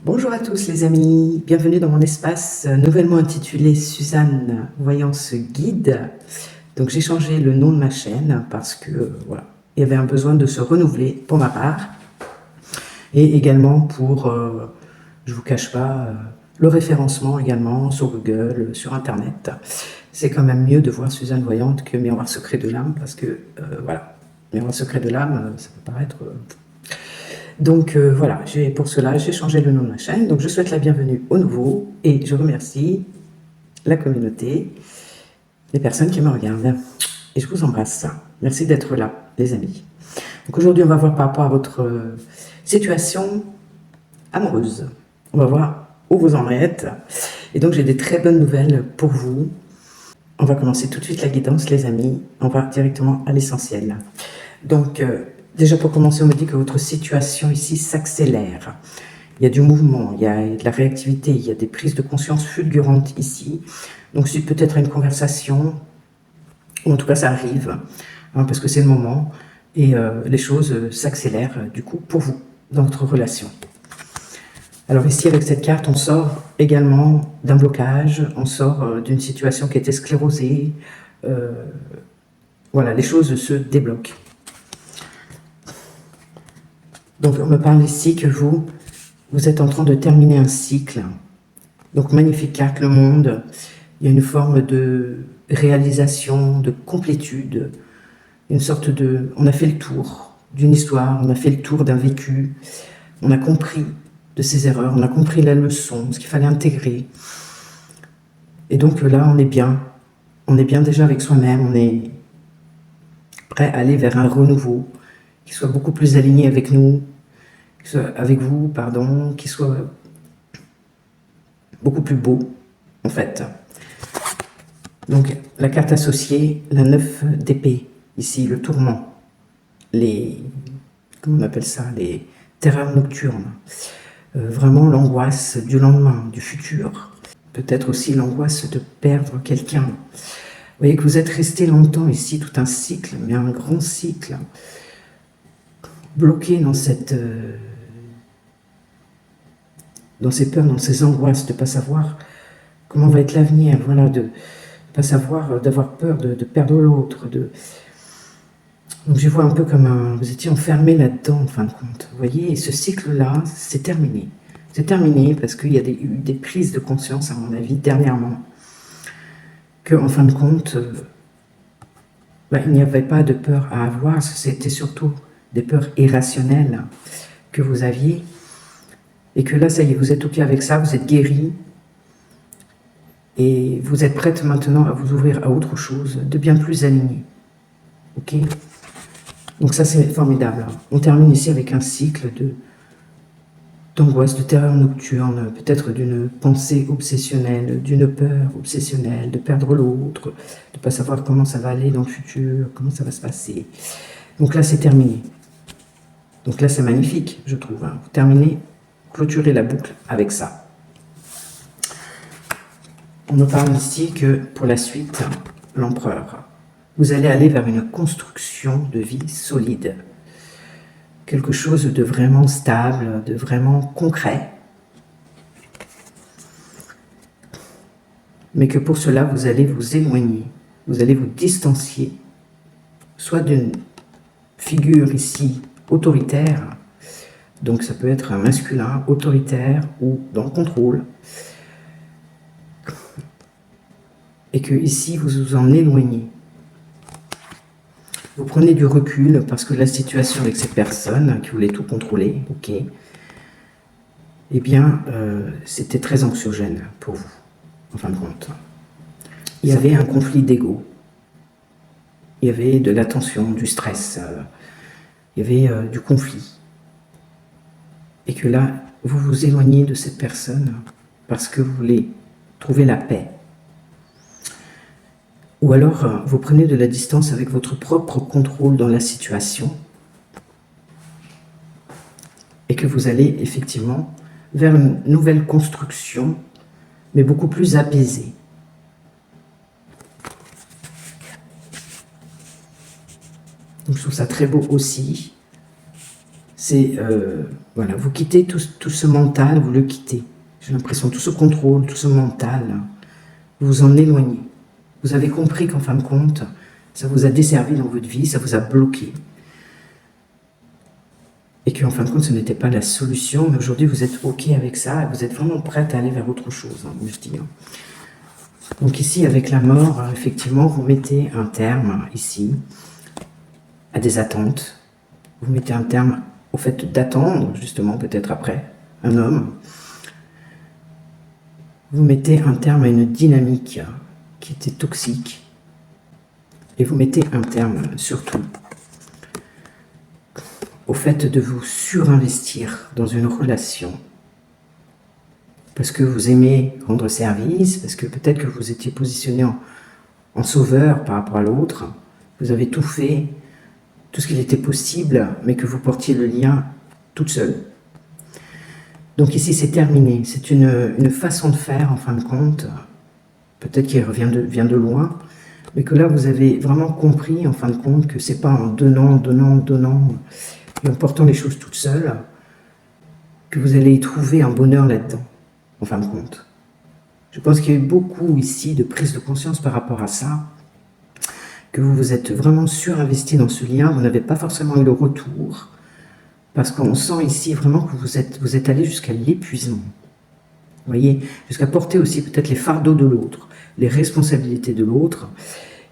Bonjour à tous les amis, bienvenue dans mon espace nouvellement intitulé Suzanne Voyance Guide. Donc j'ai changé le nom de ma chaîne parce que voilà, il y avait un besoin de se renouveler pour ma part et également pour, je vous cache pas, le référencement également sur Google, sur Internet. C'est quand même mieux de voir Suzanne Voyante que Miroir Secret de l'âme parce que voilà, Miroir Secret de l'âme, ça peut paraître donc voilà, pour cela, j'ai changé le nom de ma chaîne. Donc je souhaite la bienvenue aux nouveaux et je remercie la communauté, les personnes qui me regardent. Et je vous embrasse. Merci d'être là, les amis. Donc aujourd'hui, on va voir par rapport à votre situation amoureuse. On va voir où vous en êtes. Et donc j'ai des très bonnes nouvelles pour vous. On va commencer tout de suite la guidance, les amis. On va directement à l'essentiel. Donc, déjà pour commencer, on me dit que votre situation ici s'accélère. Il y a du mouvement, il y a de la réactivité, il y a des prises de conscience fulgurantes ici. Donc, c'est peut-être une conversation, ou en tout cas, ça arrive, hein, parce que c'est le moment, et les choses s'accélèrent, du coup, pour vous, dans votre relation. Alors ici, avec cette carte, on sort également d'un blocage, on sort d'une situation qui était sclérosée. Voilà, les choses se débloquent. Donc, on me parle ici que vous êtes en train de terminer un cycle. Donc, magnifique carte, le monde. Il y a une forme de réalisation, de complétude, une sorte de... On a fait le tour d'une histoire, on a fait le tour d'un vécu, on a compris de ses erreurs, on a compris la leçon, ce qu'il fallait intégrer. Et donc là, on est bien déjà avec soi-même, on est prêt à aller vers un renouveau qui soit beaucoup plus aligné avec nous, avec vous, pardon, qui soit beaucoup plus beau, en fait. Donc, la carte associée, la 9 d'épée, ici, le tourment, comment on appelle ça, les terreurs nocturnes, vraiment l'angoisse du lendemain, du futur, peut-être aussi l'angoisse de perdre quelqu'un. Vous voyez que vous êtes resté longtemps ici, tout un cycle, mais un grand cycle, bloqué dans ces peurs, dans ces angoisses de ne pas savoir comment va être l'avenir, voilà, de ne pas savoir, d'avoir peur de perdre l'autre. Donc je vois un peu comme vous étiez enfermé là-dedans, en fin de compte. Vous voyez, et ce cycle-là, c'est terminé. C'est terminé parce qu'il y a eu des prises de conscience, à mon avis, dernièrement, que, en fin de compte, il n'y avait pas de peur à avoir, c'était surtout des peurs irrationnelles que vous aviez, et que là, ça y est, vous êtes OK avec ça, vous êtes guéri, et vous êtes prête maintenant à vous ouvrir à autre chose, de bien plus aligné. OK? Donc ça, c'est formidable. On termine ici avec un cycle d'angoisse, de terreur nocturne, peut-être d'une pensée obsessionnelle, d'une peur obsessionnelle, de perdre l'autre, de ne pas savoir comment ça va aller dans le futur, comment ça va se passer. Donc là, c'est terminé. Donc là, c'est magnifique, je trouve. Hein. Vous terminez, clôturez la boucle avec ça. On me parle ici que pour la suite, l'empereur, vous allez aller vers une construction de vie solide. Quelque chose de vraiment stable, de vraiment concret. Mais que pour cela, vous allez vous éloigner, vous allez vous distancier, soit d'une figure ici autoritaire, donc ça peut être un masculin autoritaire ou dans le contrôle, et que ici vous vous en éloignez. Vous prenez du recul parce que la situation avec cette personne qui voulait tout contrôler, ok, eh bien, c'était très anxiogène pour vous, en fin de compte. Il y avait un conflit d'ego, il y avait de la tension, du stress, il y avait du conflit. Et que là, vous vous éloignez de cette personne parce que vous voulez trouver la paix. Ou alors, vous prenez de la distance avec votre propre contrôle dans la situation et que vous allez effectivement vers une nouvelle construction, mais beaucoup plus apaisée. Donc, je trouve ça très beau aussi. C'est, voilà, vous quittez tout ce mental, vous le quittez. J'ai l'impression, tout ce contrôle, tout ce mental, vous vous en éloignez. Vous avez compris qu'en fin de compte, ça vous a desservi dans votre vie, ça vous a bloqué. Et qu'en fin de compte, ce n'était pas la solution, mais aujourd'hui, vous êtes OK avec ça, et vous êtes vraiment prête à aller vers autre chose, hein, je dis. Donc ici, avec la mort, effectivement, vous mettez un terme, ici, à des attentes. Vous mettez un terme au fait d'attendre, justement, peut-être après, un homme. Vous mettez un terme à une dynamique qui était toxique. Et vous mettez un terme, surtout, au fait de vous surinvestir dans une relation. Parce que vous aimez rendre service, parce que peut-être que vous étiez positionné en sauveur par rapport à l'autre. Vous avez tout fait, tout ce qu'il était possible, mais que vous portiez le lien toute seule. Donc ici, c'est terminé. C'est une façon de faire, en fin de compte, peut-être qu'elle vient de loin, mais que là, vous avez vraiment compris, en fin de compte, que c'est pas en donnant, et en portant les choses toutes seules, que vous allez y trouver un bonheur là-dedans, en fin de compte. Je pense qu'il y a eu beaucoup ici de prise de conscience par rapport à ça, que vous vous êtes vraiment surinvesti dans ce lien, vous n'avez pas forcément eu le retour, parce qu'on sent ici vraiment que vous êtes allé jusqu'à l'épuisement. Vous voyez, jusqu'à porter aussi peut-être les fardeaux de l'autre, les responsabilités de l'autre,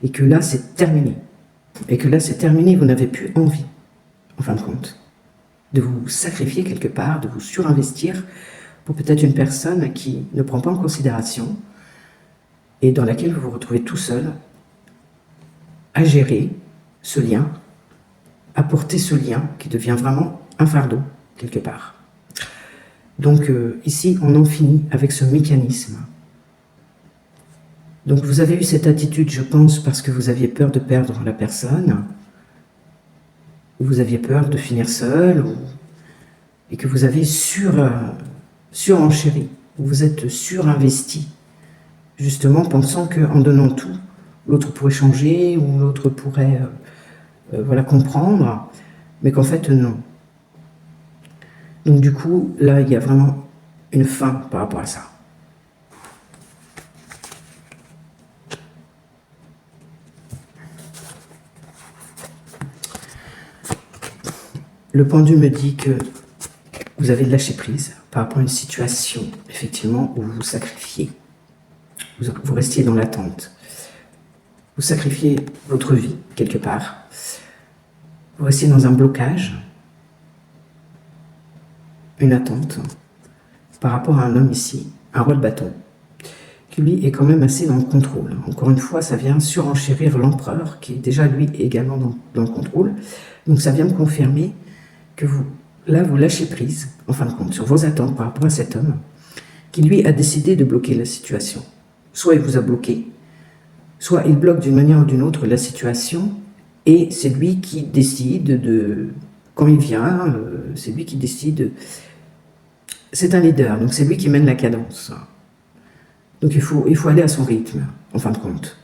et que là c'est terminé. Et que là c'est terminé, vous n'avez plus envie, en fin de compte, de vous sacrifier quelque part, de vous surinvestir pour peut-être une personne qui ne prend pas en considération et dans laquelle vous vous retrouvez tout seul à gérer ce lien, à porter ce lien qui devient vraiment un fardeau, quelque part. Donc ici, on en finit avec ce mécanisme. Donc vous avez eu cette attitude, je pense, parce que vous aviez peur de perdre la personne, ou vous aviez peur de finir seul, et que vous avez surenchéri, vous êtes surinvesti, justement pensant qu'en donnant tout, l'autre pourrait changer, ou l'autre pourrait voilà, comprendre, mais qu'en fait non. Donc du coup, là, il y a vraiment une fin par rapport à ça. Le pendu me dit que vous avez lâché prise par rapport à une situation, effectivement, où vous vous sacrifiez. Vous restiez dans l'attente. Vous sacrifiez votre vie, quelque part. Vous restiez dans un blocage, une attente, par rapport à un homme ici, un roi de bâton, qui lui est quand même assez dans le contrôle. Encore une fois, ça vient surenchérir l'empereur, qui est déjà lui également dans le contrôle. Donc ça vient me confirmer que vous lâchez prise, en fin de compte, sur vos attentes par rapport à cet homme, qui lui a décidé de bloquer la situation. Soit il vous a bloqué, soit il bloque d'une manière ou d'une autre la situation, et c'est lui qui décide de... Quand il vient, c'est lui qui décide... C'est un leader, donc c'est lui qui mène la cadence. Donc il faut aller à son rythme, en fin de compte,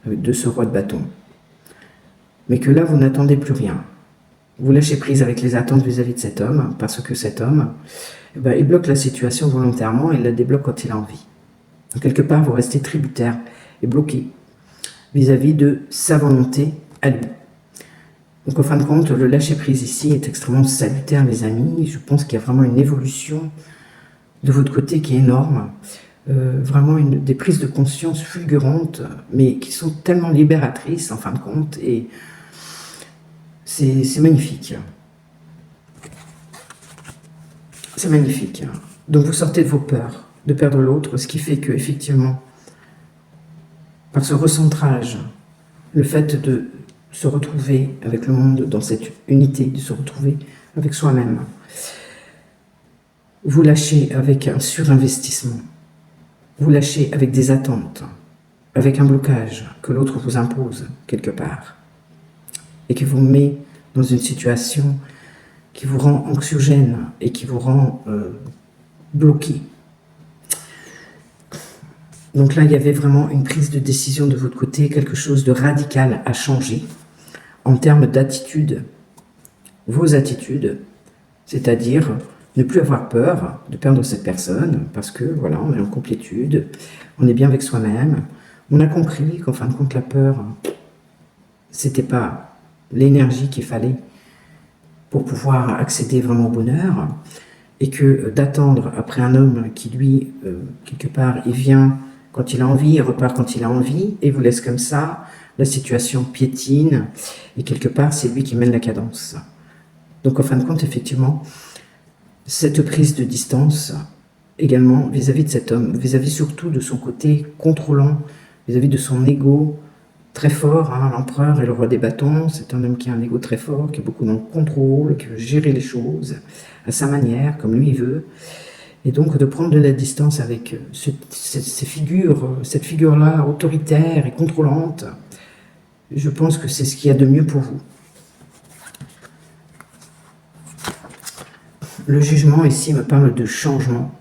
de ce roi de bâton. Mais que là, vous n'attendez plus rien. Vous lâchez prise avec les attentes vis-à-vis de cet homme, parce que cet homme, il bloque la situation volontairement, et il la débloque quand il a envie. Donc quelque part, vous restez tributaire et bloqué vis-à-vis de sa volonté à lui. Donc en fin de compte, le lâcher-prise ici est extrêmement salutaire, les amis. Je pense qu'il y a vraiment une évolution de votre côté qui est énorme. Vraiment des prises de conscience fulgurantes, mais qui sont tellement libératrices en fin de compte. Et c'est magnifique. C'est magnifique. Donc vous sortez de vos peurs de perdre l'autre, ce qui fait que effectivement, par ce recentrage, le fait de se retrouver avec le monde dans cette unité, de se retrouver avec soi-même, vous lâchez avec un surinvestissement, vous lâchez avec des attentes, avec un blocage que l'autre vous impose quelque part, et qui vous met dans une situation qui vous rend anxiogène et qui vous rend bloqué. Donc là, il y avait vraiment une prise de décision de votre côté, quelque chose de radical à changer en termes d'attitude, vos attitudes, C'est-à-dire ne plus avoir peur de perdre cette personne parce que voilà, on est en complétude, on est bien avec soi-même. On a compris qu'en fin de compte, la peur, c'était pas l'énergie qu'il fallait pour pouvoir accéder vraiment au bonheur, et que d'attendre après un homme qui, lui, quelque part, il vient quand il a envie, il repart quand il a envie, et vous laisse comme ça, la situation piétine, et quelque part, c'est lui qui mène la cadence. Donc, en fin de compte, effectivement, cette prise de distance, également, vis-à-vis de cet homme, vis-à-vis surtout de son côté contrôlant, vis-à-vis de son ego, très fort, hein, l'empereur et le roi des bâtons, c'est un homme qui a un ego très fort, qui est beaucoup dans le contrôle, qui veut gérer les choses à sa manière, comme lui il veut, et donc de prendre de la distance avec ces figures, cette figure-là autoritaire et contrôlante, je pense que c'est ce qu'il y a de mieux pour vous. Le jugement ici me parle de changement.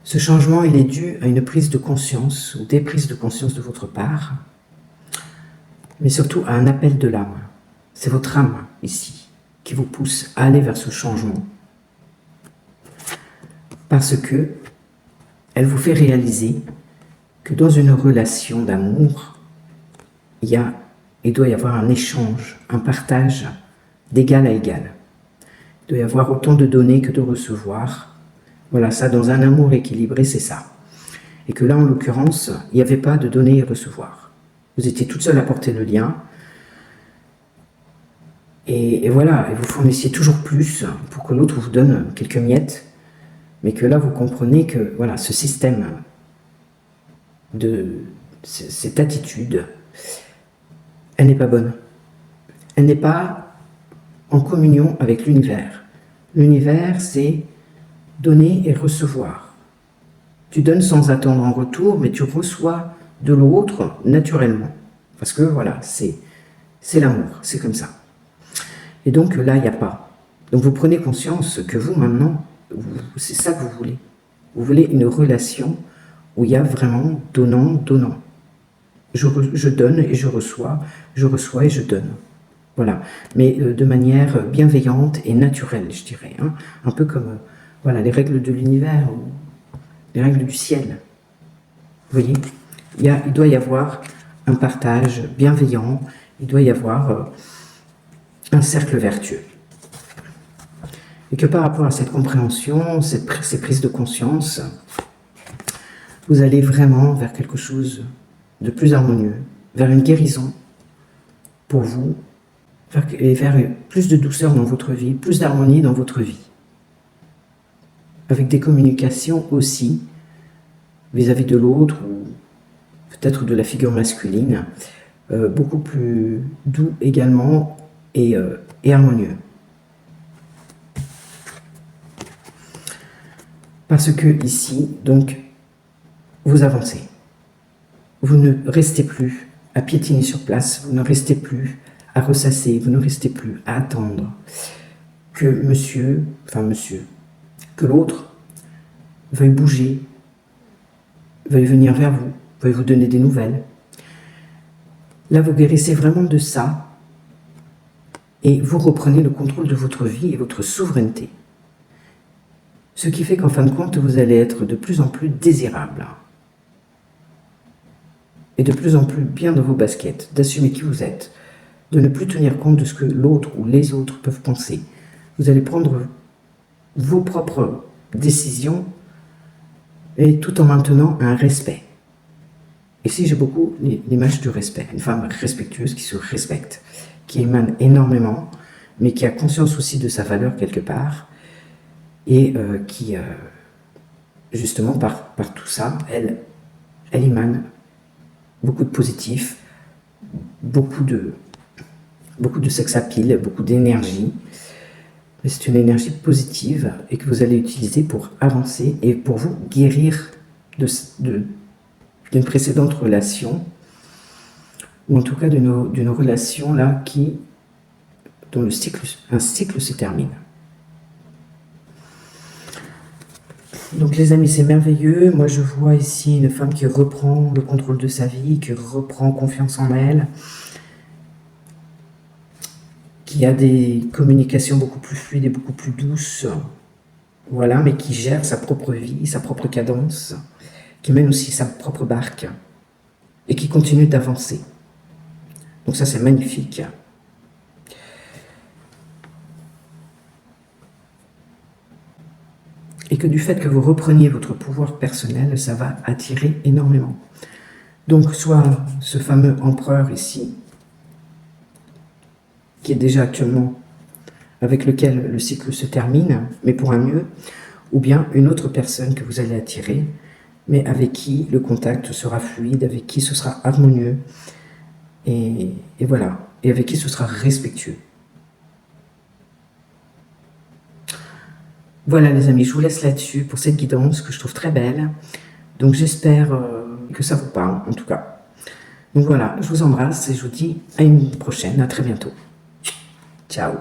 Ce changement, il est dû à une prise de conscience ou des prises de conscience de votre part, mais surtout à un appel de l'âme. C'est votre âme ici qui vous pousse à aller vers ce changement. Parce que elle vous fait réaliser que dans une relation d'amour, il doit y avoir un échange, un partage d'égal à égal. Il doit y avoir autant de donner que de recevoir. Voilà, ça, dans un amour équilibré, c'est ça. Et que là, en l'occurrence, il n'y avait pas de donner et recevoir. Vous étiez toute seule à porter le lien. Et voilà, et vous fournissiez toujours plus pour que l'autre vous donne quelques miettes. Mais que là, vous comprenez que voilà, ce système, cette attitude, elle n'est pas bonne. Elle n'est pas en communion avec l'univers. L'univers, c'est donner et recevoir. Tu donnes sans attendre en retour, mais tu reçois de l'autre naturellement. Parce que voilà, c'est l'amour, c'est comme ça. Et donc là, il n'y a pas. Donc vous prenez conscience que vous, maintenant, c'est ça que vous voulez. Vous voulez une relation où il y a vraiment donnant. Je donne et je reçois et je donne. Voilà, mais de manière bienveillante et naturelle, je dirais. Hein. Un peu comme voilà, les règles de l'univers, ou les règles du ciel. Vous voyez, il doit y avoir un partage bienveillant, il doit y avoir un cercle vertueux. Et que par rapport à cette compréhension, ces prises de conscience, vous allez vraiment vers quelque chose de plus harmonieux, vers une guérison pour vous, et vers plus de douceur dans votre vie, plus d'harmonie dans votre vie. Avec des communications aussi vis-à-vis de l'autre, ou peut-être de la figure masculine, beaucoup plus doux également et harmonieux. Parce que ici, donc, vous avancez. Vous ne restez plus à piétiner sur place, vous ne restez plus à ressasser, vous ne restez plus à attendre que que l'autre veuille bouger, veuille venir vers vous, veuille vous donner des nouvelles. Là, vous guérissez vraiment de ça et vous reprenez le contrôle de votre vie et votre souveraineté. Ce qui fait qu'en fin de compte, vous allez être de plus en plus désirable et de plus en plus bien dans vos baskets, d'assumer qui vous êtes, de ne plus tenir compte de ce que l'autre ou les autres peuvent penser. Vous allez prendre vos propres décisions et tout en maintenant un respect. Ici, j'ai beaucoup l'image du respect. Une femme respectueuse qui se respecte, qui émane énormément, mais qui a conscience aussi de sa valeur quelque part et qui, justement, par tout ça, elle émane beaucoup de positif, beaucoup de sex appeal, beaucoup d'énergie. Mais c'est une énergie positive et que vous allez utiliser pour avancer et pour vous guérir d'une précédente relation, ou en tout cas d'une relation là dont un cycle se termine. Donc les amis, c'est merveilleux. Moi je vois ici une femme qui reprend le contrôle de sa vie, qui reprend confiance en elle, qui a des communications beaucoup plus fluides et beaucoup plus douces, voilà, mais qui gère sa propre vie, sa propre cadence, qui mène aussi sa propre barque et qui continue d'avancer. Donc ça, c'est magnifique. Et que du fait que vous repreniez votre pouvoir personnel, ça va attirer énormément. Donc soit ce fameux empereur ici, qui est déjà actuellement avec lequel le cycle se termine, mais pour un mieux, ou bien une autre personne que vous allez attirer, mais avec qui le contact sera fluide, avec qui ce sera harmonieux, et voilà, et avec qui ce sera respectueux. Voilà les amis, je vous laisse là-dessus pour cette guidance que je trouve très belle. Donc j'espère que ça vous parle, en tout cas. Donc voilà, je vous embrasse et je vous dis à une prochaine, à très bientôt. Ciao.